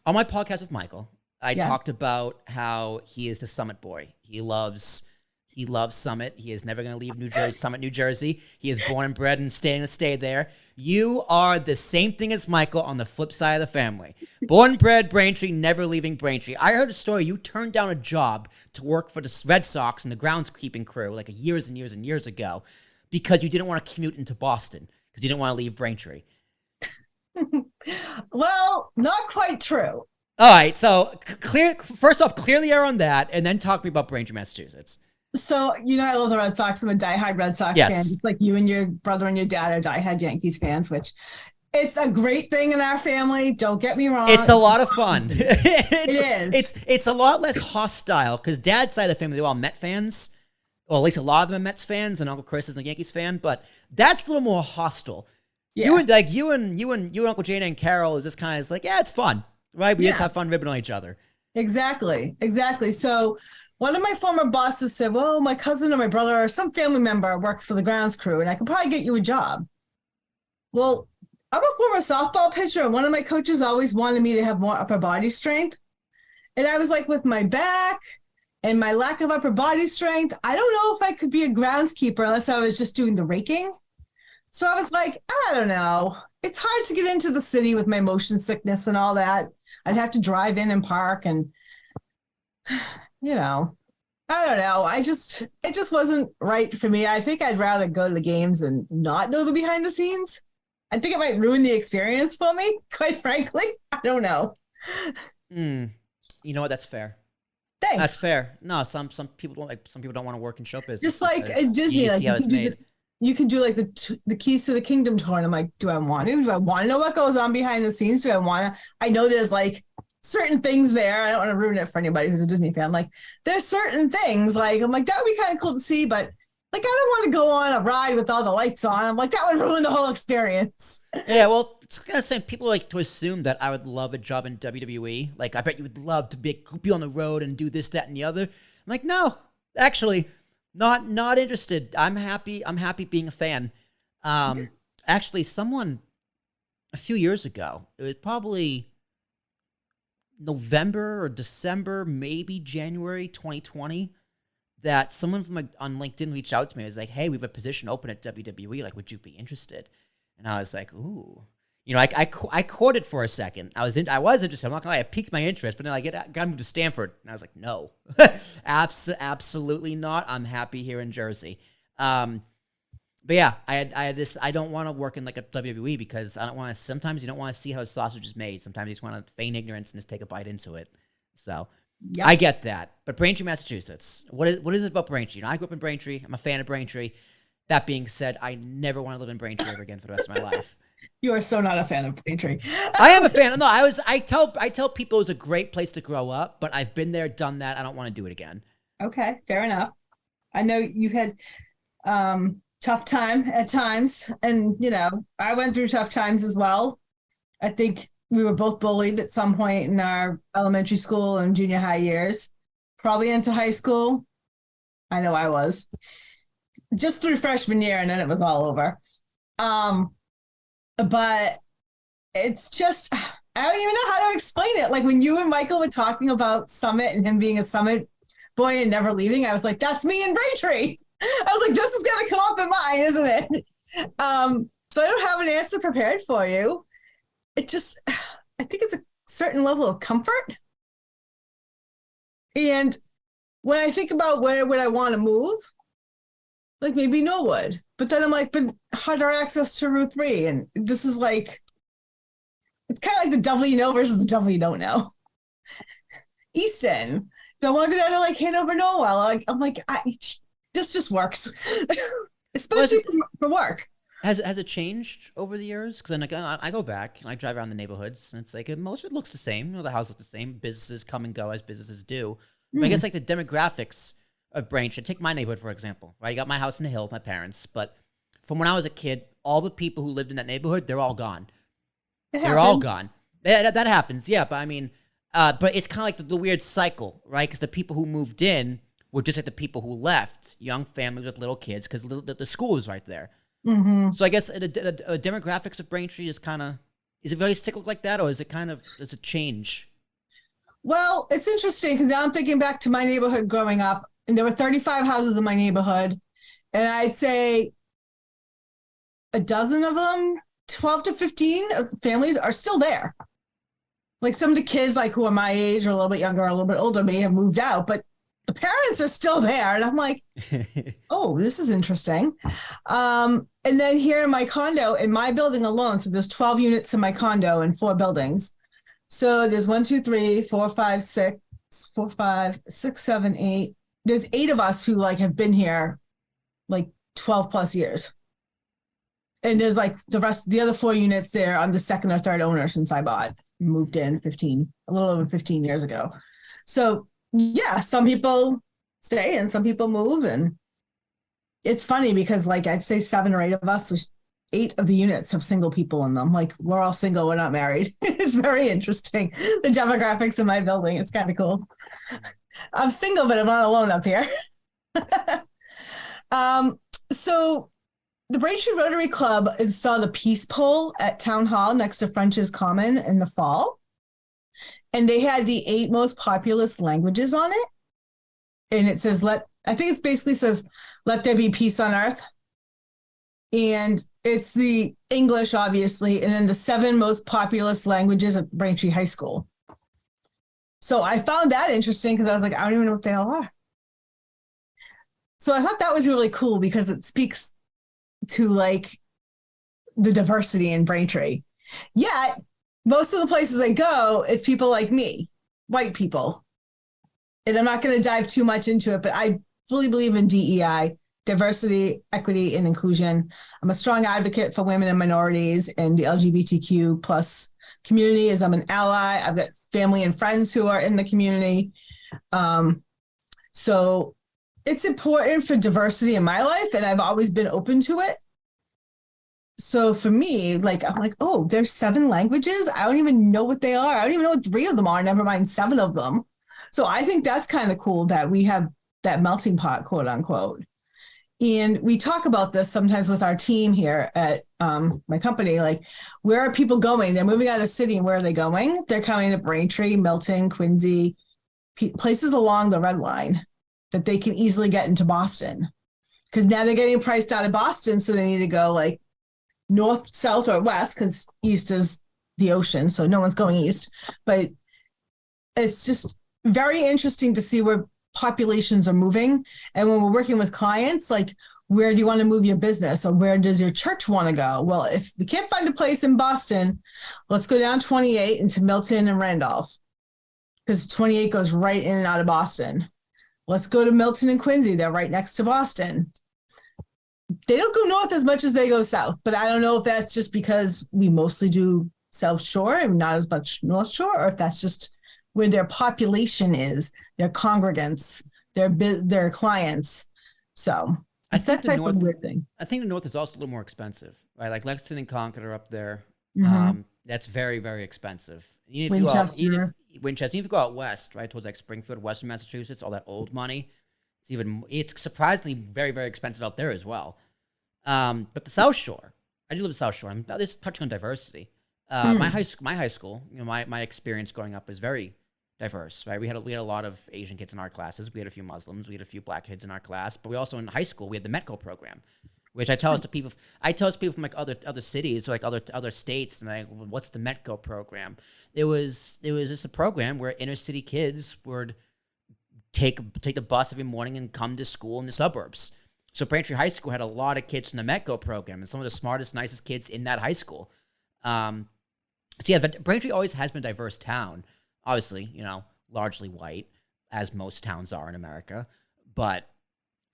On my podcast with Michael, I Yes. talked about how he is a Summit boy. He loves Summit. He is never going to leave New Jersey, Summit, New Jersey. He is born and bred and stay there. You are the same thing as Michael on the flip side of the family. Born and bred, Braintree, never leaving Braintree. I heard a story. You turned down a job to work for the Red Sox and the groundskeeping crew like years and years and years ago because you didn't want to commute into Boston because you didn't want to leave Braintree. Well, not quite true. All right, so first off, clear the air on that, and then talk to me about Braintree, Massachusetts. So, I love the Red Sox. I'm a diehard Red Sox Yes. fan. Just like you and your brother and your dad are diehard Yankees fans, which it's a great thing in our family. Don't get me wrong. It's a lot of fun. It is. It's a lot less hostile because Dad's side of the family, they're all Met fans. Well, at least a lot of them are Mets fans, and Uncle Chris is a Yankees fan. But Dad's a little more hostile. Yeah. You and Uncle Jana and Carol is just kind of like, yeah, it's fun, right? We just have fun ribbing on each other. Exactly. So one of my former bosses said, well, my cousin or my brother or some family member works for the grounds crew, and I could probably get you a job. Well, I'm a former softball pitcher, and one of my coaches always wanted me to have more upper body strength. And I was like, with my back and my lack of upper body strength, I don't know if I could be a groundskeeper unless I was just doing the raking. So I was like, I don't know. It's hard to get into the city with my motion sickness and all that. I'd have to drive in and park and, I don't know. It just wasn't right for me. I think I'd rather go to the games and not know the behind the scenes. I think it might ruin the experience for me, quite frankly. I don't know. You know what? That's fair. Thanks. That's fair. No, some people don't like. Some people don't want to work in show business. Just like at Disney, you like see how it's made. you can do like the Keys to the Kingdom tour, and I'm like, do I want to? Do I want to know what goes on behind the scenes? Do I want to? I know there's like certain things there. I don't want to ruin it for anybody who's a Disney fan. Like, there's certain things like I'm like that would be kind of cool to see, but like I don't want to go on a ride with all the lights on. I'm like that would ruin the whole experience. Yeah, well, it's kind of saying people like to assume that I would love a job in WWE. Like, I bet you would love to be on the road and do this, that, and the other. I'm like, no, actually, not interested. I'm happy being a fan. Actually, someone a few years ago, it was probably November or December, maybe January 2020, that someone from on LinkedIn reached out to me. It was like, hey, we have a position open at WWE. Like, would you be interested? And I was like, ooh. I courted for a second. I was interested. I'm not gonna lie, it piqued my interest, but then I got moved to Stanford, and I was like, no, absolutely not. I'm happy here in Jersey. But yeah, I had this. I don't want to work in like a WWE because I don't want to. Sometimes you don't want to see how a sausage is made. Sometimes you just want to feign ignorance and just take a bite into it. So yep. I get that. But Braintree, Massachusetts. What is it about Braintree? I grew up in Braintree. I'm a fan of Braintree. That being said, I never want to live in Braintree ever again for the rest of my life. You are so not a fan of Braintree. I am a fan. No, I tell people it was a great place to grow up, but I've been there, done that. I don't want to do it again. Okay, fair enough. I know you had tough time at times, and I went through tough times as well. I think we were both bullied at some point in our elementary school and junior high years, probably into high school. I know I was. Just through freshman year, and then it was all over. But it's just, I don't even know how to explain it. Like when you and Michael were talking about Summit and him being a Summit boy and never leaving, I was like, that's me in Braintree. I was like, this is going to come up in mine, isn't it? So I don't have an answer prepared for you. It just, I think it's a certain level of comfort. And when I think about where would I want to move, like maybe Norwood, but then I'm like, but harder access to Route 3. And this is like, it's kind of like the devil you know versus the devil you don't know. Easton. I want to go down to like Hanover, Norwell. Like, I'm like, this just works, especially for work. Has it changed over the years? Because then I go back and I drive around the neighborhoods, and it's like most of it looks the same. The house looks the same. Businesses come and go as businesses do. But I guess like the demographics of Braintree. Take my neighborhood for example. Right, you got my house in the hill with my parents, but from when I was a kid, all the people who lived in that neighborhood, they're all gone. They're all gone. That happens, yeah. But I mean, but it's kind of like the weird cycle, right? Because the people who moved in were just like the people who left, young families with little kids, because the school was right there. Mm-hmm. So I guess the demographics of Braintree is kind of, is it very cyclical like that, or is it kind of, does it change Well, it's interesting because now I'm thinking back to my neighborhood growing up, and there were 35 houses in my neighborhood, and I'd say a dozen of them, 12 to 15 families are still there. Like some of the kids, like who are my age or a little bit younger or a little bit older, may have moved out, but the parents are still there. And I'm like, oh, this is interesting. And then here in my condo, in my building alone, so there's 12 units in my condo in 4 buildings. So there's 1, 2, 3, 4, 5, 6, 4, 5, 6, 7, 8. There's 8 of us who like have been here like 12 plus years. And there's like the other 4 units there. I'm the second or third owner since I moved in a little over 15 years ago. So yeah, some people stay and some people move. And it's funny because like I'd say 7 or 8 of us, 8 of the units have single people in them. Like we're all single, we're not married. It's very interesting. The demographics in my building, it's kind of cool. I'm single, but I'm not alone up here. So the Braintree Rotary Club installed a peace pole at Town Hall next to French's Common in the fall. And they had the 8 most populous languages on it. And it says, let there be peace on earth. And it's the English, obviously, and then the 7 most populous languages at Braintree High School. So I found that interesting because I was like, I don't even know what they all are. So I thought that was really cool because it speaks to like the diversity in Braintree. Yet most of the places I go, it's people like me, white people. And I'm not going to dive too much into it, but I fully believe in DEI, diversity, equity, and inclusion. I'm a strong advocate for women and minorities and the LGBTQ plus community as I'm an ally. I've got family and friends who are in the community. So it's important for diversity in my life, and I've always been open to it. So for me, like, I'm like, oh, there's 7 languages. I don't even know what they are. I don't even know what 3 of them are, never mind 7 of them. So I think that's kind of cool that we have that melting pot, quote unquote. And we talk about this sometimes with our team here at my company, like, where are people going? They're moving out of the city, and where are they going? They're coming to Braintree, Milton, Quincy, places along the Red Line that they can easily get into Boston. Because now they're getting priced out of Boston, so they need to go like north, south, or west, because east is the ocean, so no one's going east. But it's just very interesting to see where populations are moving. And when we're working with clients, like, where do you want to move your business, or where does your church want to go? Well, if we can't find a place in Boston, let's go down 28 into Milton and Randolph, because 28 goes right in and out of Boston. Let's go to Milton and Quincy. They're right next to Boston. They don't go north as much as they go south, but I don't know if that's just because we mostly do South Shore and not as much North Shore, or if that's just where their population is, their congregants, their clients. So I think the north, weird thing. I think the north is also a little more expensive, right? Like Lexington and Concord are up there. Mm-hmm. That's very, very expensive. Winchester. Winchester, even if you go out west, right, towards like Springfield, Western Massachusetts, all that old money, it's surprisingly very, very expensive out there as well. But the South Shore, I do live in the South Shore. I'm just touching on diversity. My high school, my experience growing up is very diverse, right? We had a lot of Asian kids in our classes. We had a few Muslims. We had a few black kids in our class. But we also, in high school, we had the METCO program, which I tell people from like other cities, or like other states, and like, what's the METCO program? It was just a program where inner city kids would take the bus every morning and come to school in the suburbs. So Braintree High School had a lot of kids in the METCO program, and some of the smartest, nicest kids in that high school. So yeah, but Braintree always has been a diverse town. Obviously, largely white, as most towns are in America, but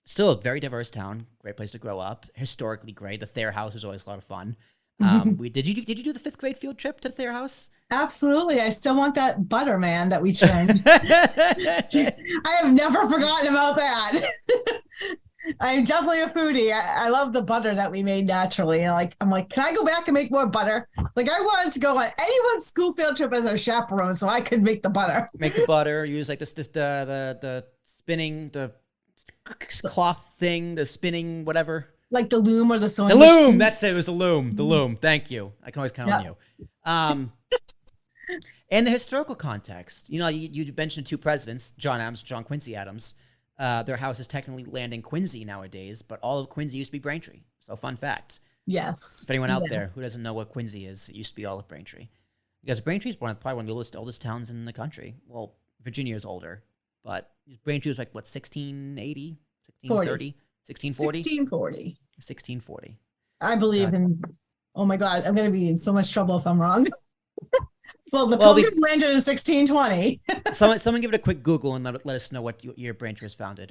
still a very diverse town. Great place to grow up. Historically great. The Thayer House was always a lot of fun. Did you do the 5th grade field trip to the Thayer House? Absolutely. I still want that butter, man, that we churned. I have never forgotten about that. I'm definitely a foodie. I love the butter that we made naturally. And I'm like, can I go back and make more butter? Like, I wanted to go on anyone's school field trip as a chaperone so I could make the butter. Make the butter. Use like the spinning, the cloth thing, the spinning, whatever. Like the loom or the sewing. The loom. That's it. It was the loom. The loom. Thank you. I can always count on you. And the historical context. You know, you mentioned two presidents, John Adams, John Quincy Adams. Their house is technically land in Quincy nowadays, but all of Quincy used to be Braintree. So fun fact. Yes. If anyone out there who doesn't know what Quincy is, it used to be all of Braintree. Because Braintree is probably one of the oldest towns in the country. Well, Virginia is older, but Braintree was like, what, 1680? 1630? 1640? 1640. 1640. I believe in, oh my God, I'm going to be in so much trouble if I'm wrong. Well, the Pilgrims landed in 1620. Someone give it a quick Google and let us know what year Braintree was founded.